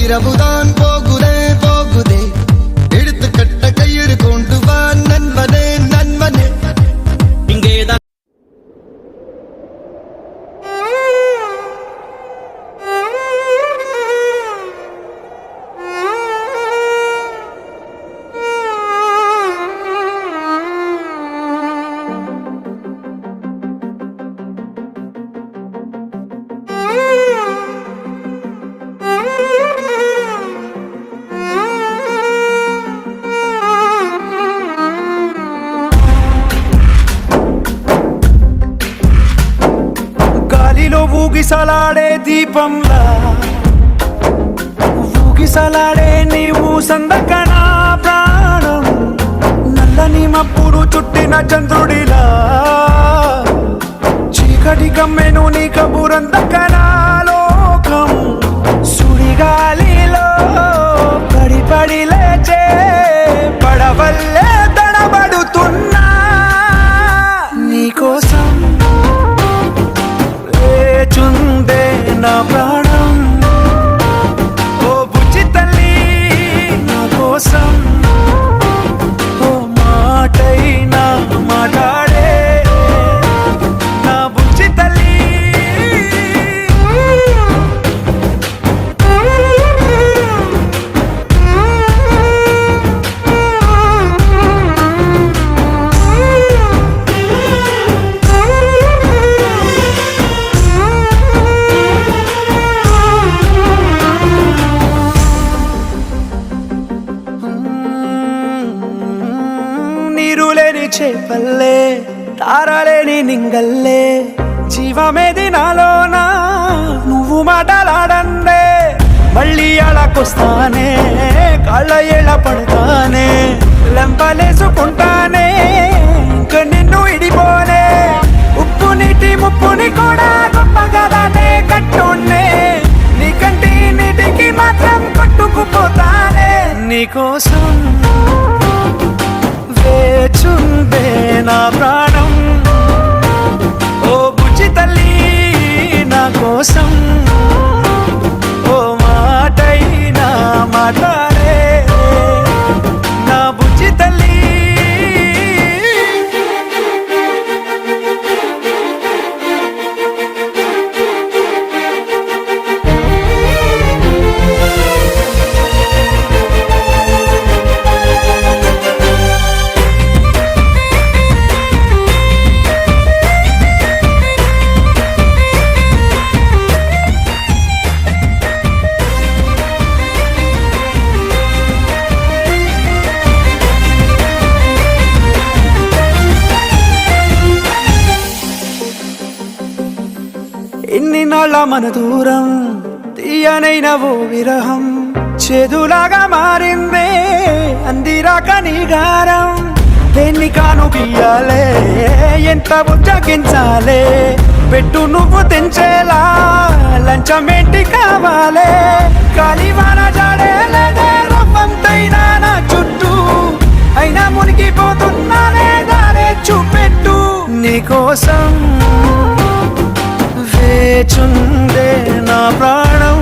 இரவுதான் போகுதே போகுதே, எடுத்து கட்ட கயிறு கொண்டு வா நண்பனே நண்பனே. இங்கேதான் ఊగిసలాడే దీపంలా ఊగిసలాడే నీవు సందకనా ప్రాణం, నల్లని మప్పుడు చుట్టిన చంద్రుడిలా చీకటి కమ్మెను నీ కబురందకనా లోకం, సుడిగాలిలో పడి పడి లేచే పడవల్లే తడబడుతున్నా నీకోసం చుందే నా ప్రాణం. ఓ బుజ్జి తల్లి నా కోసం ఓ మాటైనా మాట్లాడే నా బుజ్జి తల్లి. చేపల్లే తారలేని నింగల్లే జీవమేది నాలోనా నువ్వు మాటలాడందే, మళ్ళీ అలాకొస్తానే కాళ్ళ ఏళ్ళ పడతానే లెంపలేసుకుంటానే ఇంక నిన్ను ఇడిపోనే, ఉప్పు నీటి ముప్పుని కూడా గొప్పగా దాటే కట్టున్నే నీ కంటి నీటికి మాత్రం కొట్టుకుపోతానే నీకోసం వేచుందే నా ప్రాణం. ఓ బుజ్జి తల్లి నా కోసం ఓ మాటైనా మాట్లాడే నా బుజ్జి తల్లి. ఎన్ని నాళ్ళ మన దూరం తీయనైన ఓ విరహం చేదులాగా మారిందే అందిరాక నీ గారం, దేన్ని కాను బియ్యాలే ఎంత బుజ్జగించాలే పెట్టు నువ్వు తెంచేలా లంచమేంటి కావాలే, కాలివాన జాడేలేదే రవ్వంతైనా నా చుట్టూ అయినా మునిగిపోతున్నానే దారే చూపెట్టు నీకోసం వేచుందే నా ప్రాణం.